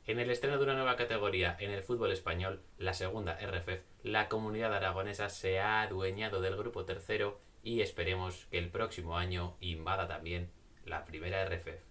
En el estreno de una nueva categoría en el fútbol español, la segunda RFEF, la comunidad aragonesa se ha adueñado del grupo tercero y esperemos que el próximo año invada también la primera RFEF.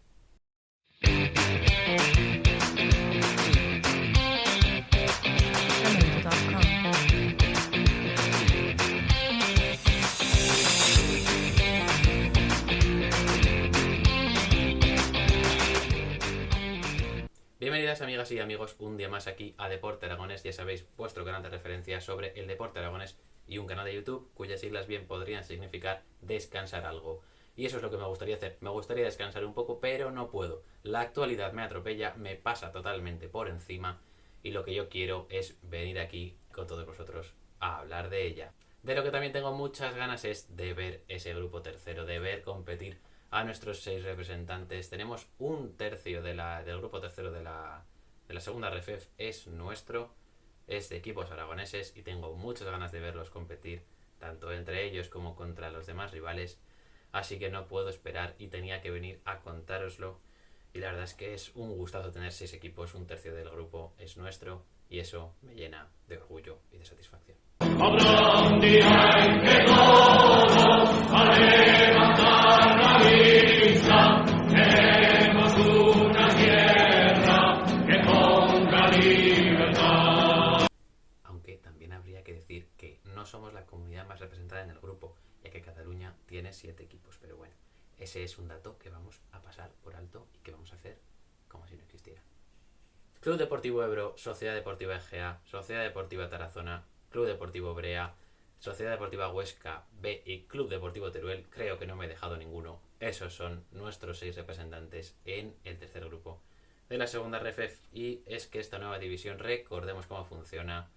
Bienvenidas amigas y amigos un día más aquí a Deporte Aragonés, ya sabéis, vuestro canal de referencia sobre el deporte aragonés y un canal de YouTube cuyas siglas bien podrían significar descansar algo. Y eso es lo que me gustaría hacer, me gustaría descansar un poco, pero no puedo. La actualidad me atropella, me pasa totalmente por encima y lo que yo quiero es venir aquí con todos vosotros a hablar de ella. De lo que también tengo muchas ganas es de ver ese grupo tercero, de ver competir a nuestros 6 representantes. Tenemos un tercio del grupo tercero de la segunda RFEF, es nuestro, es de equipos aragoneses y tengo muchas ganas de verlos competir, tanto entre ellos como contra los demás rivales. Así que no puedo esperar y tenía que venir a contároslo. Y la verdad es que es un gustazo tener 6 equipos, un tercio del grupo es nuestro y eso me llena de orgullo y de satisfacción. Habrá un día en que todos a levantar la vista, queremos una tierra que ponga libertad. Aunque también habría que decir que no somos la comunidad más representada en el grupo, ya que Cataluña tiene 7 equipos, pero bueno, ese es un dato que vamos a pasar por alto y que vamos a hacer como si no existiera. Club Deportivo Ebro, Sociedad Deportiva Egea, Sociedad Deportiva Tarazona, Club Deportivo Brea, Sociedad Deportiva Huesca B y Club Deportivo Teruel, creo que no me he dejado ninguno. Esos son nuestros 6 representantes en el tercer grupo de la segunda RFEF. Y es que esta nueva división, recordemos cómo funciona,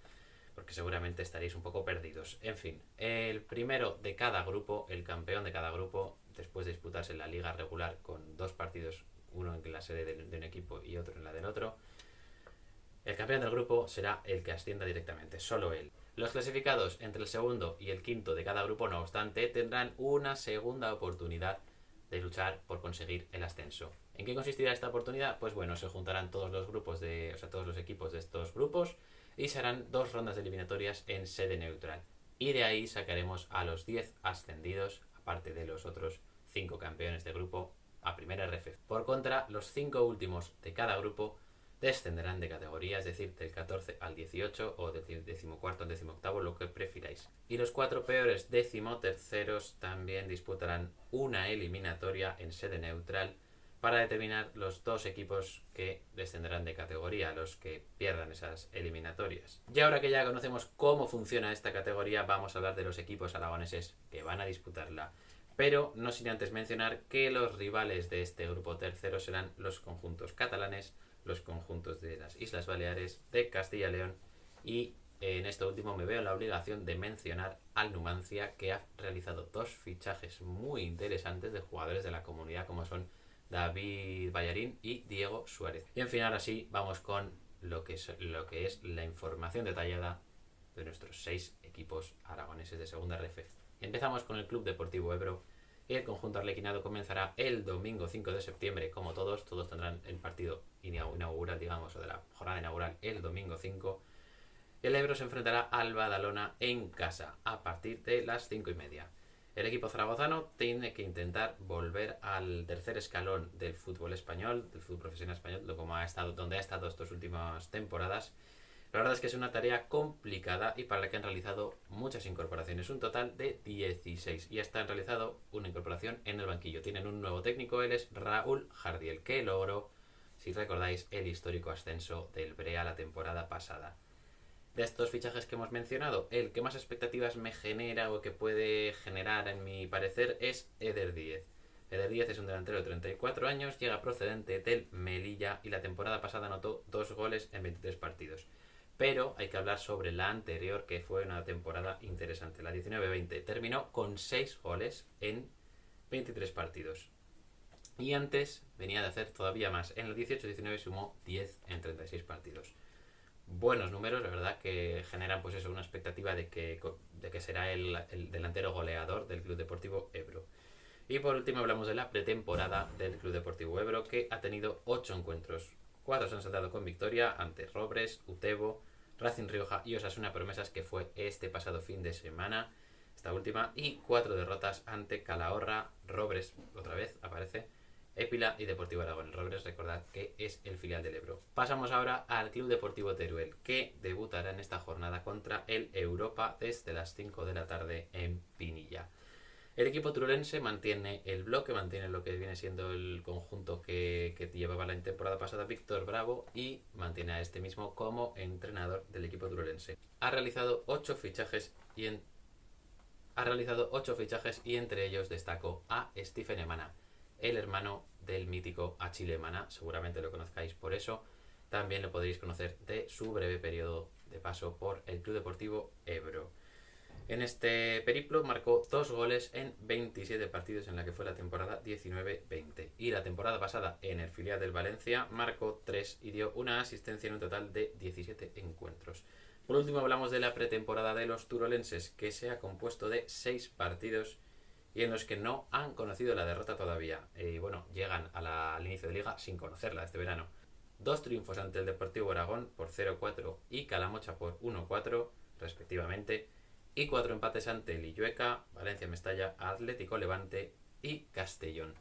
porque seguramente estaréis un poco perdidos. En fin, el primero de cada grupo, el campeón de cada grupo, después de disputarse la liga regular con 2 partidos, uno en la sede de un equipo y otro en la del otro, el campeón del grupo será el que ascienda directamente, solo él. Los clasificados entre el segundo y el quinto de cada grupo, no obstante, tendrán una segunda oportunidad de luchar por conseguir el ascenso. ¿En qué consistirá esta oportunidad? Pues bueno, se juntarán todos los grupos todos los equipos de estos grupos y se harán 2 rondas de eliminatorias en sede neutral. Y de ahí sacaremos a los 10 ascendidos, aparte de los otros 5 campeones de grupo, a primera RF. Por contra, los 5 últimos de cada grupo descenderán de categoría, es decir, del 14 al 18 o del 14 al 18, lo que prefiráis. Y los 4 peores decimoterceros también disputarán una eliminatoria en sede neutral para determinar los 2 equipos que descenderán de categoría, los que pierdan esas eliminatorias. Y ahora que ya conocemos cómo funciona esta categoría, vamos a hablar de los equipos aragoneses que van a disputarla. Pero no sin antes mencionar que los rivales de este grupo tercero serán los conjuntos catalanes, los conjuntos de las Islas Baleares, de Castilla y León, y en esto último me veo en la obligación de mencionar al Numancia, que ha realizado 2 fichajes muy interesantes de jugadores de la comunidad, como son David Ballarín y Diego Suárez. Y en fin, ahora sí, vamos con lo que es la información detallada de nuestros 6 equipos aragoneses de segunda RFEF. Empezamos con el Club Deportivo Ebro. El conjunto arlequinado comenzará el domingo 5 de septiembre, como todos tendrán el partido inaugural, digamos, o de la jornada inaugural el domingo 5. El Ebro se enfrentará al Badalona en casa a partir de las 5:30. El equipo zaragozano tiene que intentar volver al tercer escalón del fútbol español, del fútbol profesional español, donde ha estado estas últimas temporadas. La verdad es que es una tarea complicada y para la que han realizado muchas incorporaciones, un total de 16. Y hasta han realizado una incorporación en el banquillo. Tienen un nuevo técnico, él es Raúl Jardiel, que logró, si recordáis, el histórico ascenso del Brea la temporada pasada. De estos fichajes que hemos mencionado, el que más expectativas me genera o que puede generar, en mi parecer, es Eder Díez. Eder Díez es un delantero de 34 años, llega procedente del Melilla y la temporada pasada anotó 2 goles en 23 partidos. Pero hay que hablar sobre la anterior, que fue una temporada interesante. La 19-20 terminó con 6 goles en 23 partidos. Y antes venía de hacer todavía más. En el 18-19 sumó 10 en 36 partidos. Buenos números, la verdad, que generan pues eso, una expectativa de que será el delantero goleador del Club Deportivo Ebro. Y por último hablamos de la pretemporada del Club Deportivo Ebro, que ha tenido 8 encuentros 4 se han saltado con victoria ante Robres, Utebo, Racing Rioja y Osasuna Promesas, que fue este pasado fin de semana, esta última, y 4 derrotas ante Calahorra, Robres, otra vez aparece, Épila y Deportivo Aragón. El Robres, recordad que es el filial del Ebro. Pasamos ahora al Club Deportivo Teruel, que debutará en esta jornada contra el Europa desde las 5 de la tarde en Pinilla. El equipo turulense mantiene el bloque, mantiene lo que viene siendo el conjunto que llevaba la temporada pasada Víctor Bravo, y mantiene a este mismo como entrenador del equipo turulense. Ha realizado 8 fichajes y entre ellos destacó a Stephen Emana, el hermano del mítico Achille Emana, seguramente lo conozcáis por eso. También lo podréis conocer de su breve periodo de paso por el Club Deportivo Ebro. En este periplo marcó 2 goles en 27 partidos en la que fue la temporada 19-20. Y la temporada pasada en el filial del Valencia marcó 3 y dio una asistencia en un total de 17 encuentros. Por último hablamos de la pretemporada de los turolenses, que se ha compuesto de 6 partidos y en los que no han conocido la derrota todavía. Llegan al inicio de liga sin conocerla este verano. 2 triunfos ante el Deportivo Aragón por 0-4 y Calamocha por 1-4 respectivamente, y 4 empates ante Lillueca, Valencia Mestalla, Atlético Levante y Castellón.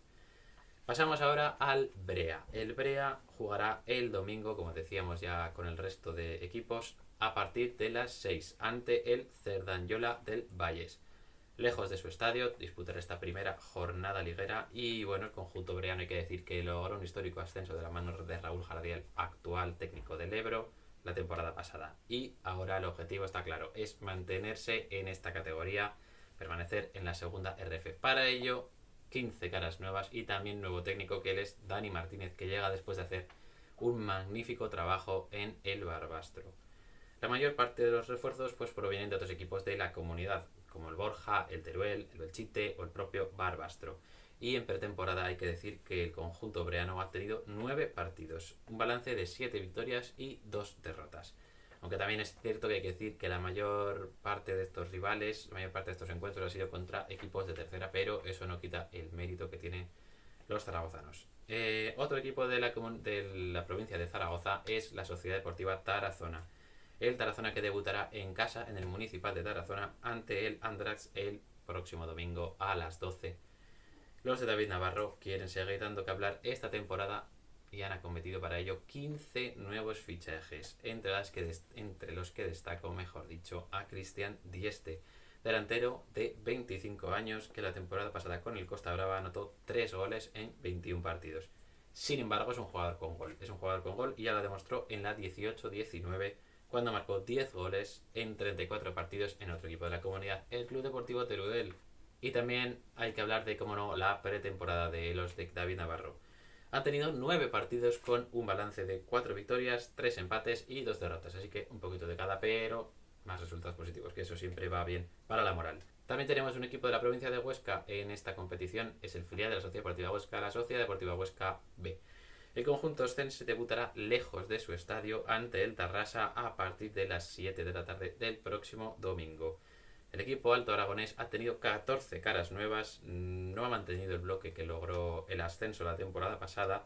Pasamos ahora al Brea. El Brea jugará el domingo, como decíamos ya con el resto de equipos, a partir de las 6 ante el Cerdanyola del Valles. Lejos de su estadio, disputará esta primera jornada liguera y el conjunto breano hay que decir que logró un histórico ascenso de la mano de Raúl Jardiel, actual técnico del Ebro, la temporada pasada. Y ahora el objetivo está claro, es mantenerse en esta categoría, permanecer en la segunda RF. Para ello, 15 caras nuevas y también nuevo técnico, que él es Dani Martínez, que llega después de hacer un magnífico trabajo en el Barbastro. La mayor parte de los refuerzos provienen de otros equipos de la comunidad, como el Borja, el Teruel, el Belchite o el propio Barbastro. Y en pretemporada hay que decir que el conjunto breano ha tenido 9 partidos, un balance de 7 victorias y 2 derrotas. Aunque también es cierto que hay que decir que la mayor parte de estos rivales, la mayor parte de estos encuentros ha sido contra equipos de tercera, pero eso no quita el mérito que tienen los zaragozanos. Otro equipo de la provincia de Zaragoza es la Sociedad Deportiva Tarazona. El Tarazona, que debutará en casa en el Municipal de Tarazona ante el Andrax el próximo domingo a las 12. Los de David Navarro quieren seguir dando que hablar esta temporada y han acometido para ello 15 nuevos fichajes, entre los que destaco, a Cristian Dieste, delantero de 25 años que la temporada pasada con el Costa Brava anotó 3 goles en 21 partidos. Sin embargo, es un jugador con gol y ya lo demostró en la 18-19, cuando marcó 10 goles en 34 partidos en otro equipo de la comunidad, el Club Deportivo Teruel. Y también hay que hablar de, cómo no, la pretemporada de los de David Navarro. Ha tenido 9 partidos con un balance de 4 victorias, 3 empates y 2 derrotas, así que un poquito de cada, pero más resultados positivos, que eso siempre va bien para la moral. También tenemos un equipo de la provincia de Huesca en esta competición, es el filial de la Sociedad Deportiva Huesca, la Sociedad Deportiva Huesca B. El conjunto oscense debutará lejos de su estadio ante el Tarrasa a partir de las 7 de la tarde del próximo domingo. El equipo alto aragonés ha tenido 14 caras nuevas, no ha mantenido el bloque que logró el ascenso la temporada pasada,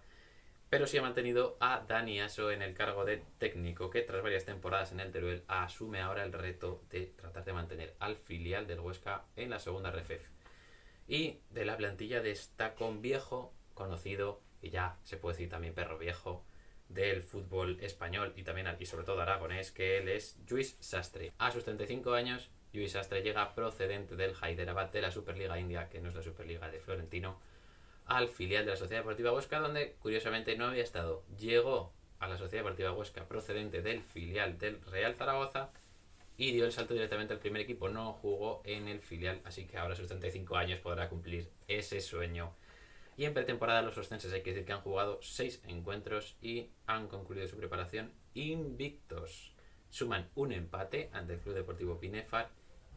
pero sí ha mantenido a Dani Aso en el cargo de técnico, que tras varias temporadas en el Teruel asume ahora el reto de tratar de mantener al filial del Huesca en la segunda RFEF. Y de la plantilla destaca un viejo conocido, y ya se puede decir también perro viejo, del fútbol español y sobre todo aragonés, que él es Lluís Sastre. A sus 35 años, Lluís Sastre llega procedente del Hyderabad de la Superliga India, que no es la Superliga de Florentino, al filial de la Sociedad Deportiva Huesca, donde curiosamente no había estado. Llegó a la Sociedad Deportiva Huesca procedente del filial del Real Zaragoza y dio el salto directamente al primer equipo. No jugó en el filial, así que ahora a sus 35 años podrá cumplir ese sueño. Y en pretemporada los oscenses hay que decir que han jugado 6 encuentros y han concluido su preparación invictos. Suman un empate ante el Club Deportivo Pinefar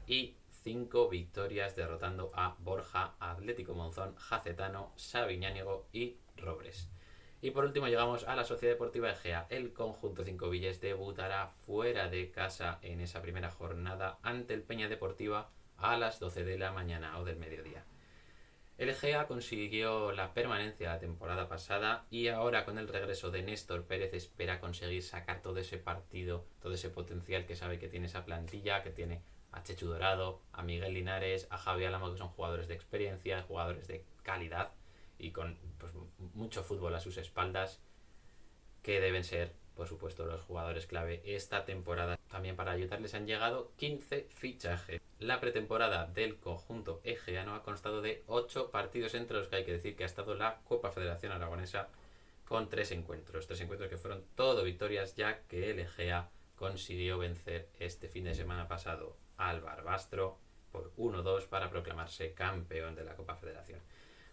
y 5 victorias, derrotando a Borja, Atlético Monzón, Jacetano, Sabiñánigo y Robres. Y por último llegamos a la Sociedad Deportiva Egea. El conjunto 5 Villes debutará fuera de casa en esa primera jornada ante el Peña Deportiva a las 12 de la mañana o del mediodía. El Egea consiguió la permanencia la temporada pasada y ahora con el regreso de Néstor Pérez espera conseguir sacar todo ese partido, todo ese potencial que sabe que tiene esa plantilla, que tiene a Chechu Dorado, a Miguel Linares, a Javi Álamo, que son jugadores de experiencia, jugadores de calidad y con pues, mucho fútbol a sus espaldas, que deben ser, por supuesto, los jugadores clave esta temporada. También para ayudarles han llegado 15 fichajes. La pretemporada del conjunto egeano ha constado de 8 partidos, entre los que hay que decir que ha estado la Copa Federación Aragonesa con 3 encuentros. 3 encuentros que fueron todo victorias, ya que el Egea consiguió vencer este fin de semana pasado al Barbastro por 1-2 para proclamarse campeón de la Copa Federación.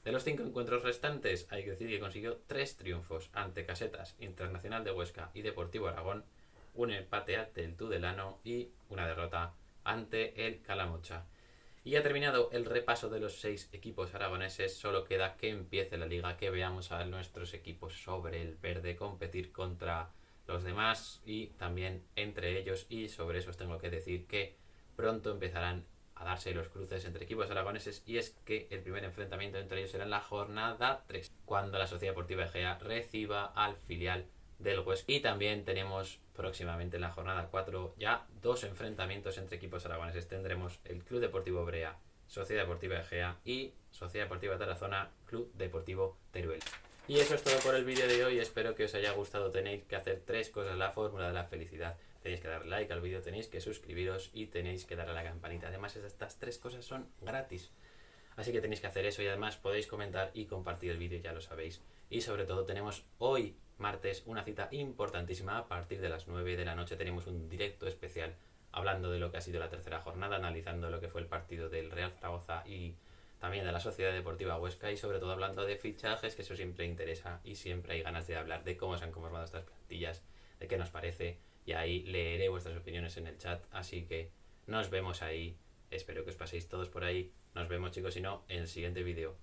De los 5 encuentros restantes, hay que decir que consiguió 3 triunfos ante Casetas, Internacional de Huesca y Deportivo Aragón, un empate ante el Tudelano y una derrota ante el Calamocha. Y ha terminado el repaso de los 6 equipos aragoneses. Solo queda que empiece la liga, que veamos a nuestros equipos sobre el verde competir contra los demás y también entre ellos. Y sobre eso os tengo que decir que pronto empezarán a darse los cruces entre equipos aragoneses, y es que el primer enfrentamiento entre ellos será en la jornada 3, cuando la Sociedad Deportiva Egea reciba al filial del Huesca. Y también tenemos próximamente en la jornada 4 ya 2 enfrentamientos entre equipos aragoneses. Tendremos el Club Deportivo Brea, Sociedad Deportiva Egea, y Sociedad Deportiva Tarazona, Club Deportivo Teruel. Y eso es todo por el vídeo de hoy, espero que os haya gustado. Tenéis que hacer 3 cosas, la fórmula de la felicidad. Tenéis que dar like al vídeo, tenéis que suscribiros y tenéis que darle a la campanita. Además, estas 3 cosas son gratis. Así que tenéis que hacer eso, y además podéis comentar y compartir el vídeo, ya lo sabéis. Y sobre todo tenemos hoy, martes, una cita importantísima. A partir de las 9 de la noche tenemos un directo especial hablando de lo que ha sido la tercera jornada, analizando lo que fue el partido del Real Zaragoza y también de la Sociedad Deportiva Huesca, y sobre todo hablando de fichajes, que eso siempre interesa y siempre hay ganas de hablar de cómo se han conformado estas plantillas, de qué nos parece, y ahí leeré vuestras opiniones en el chat. Así que nos vemos ahí, espero que os paséis todos por ahí. Nos vemos, chicos, y no, en el siguiente vídeo.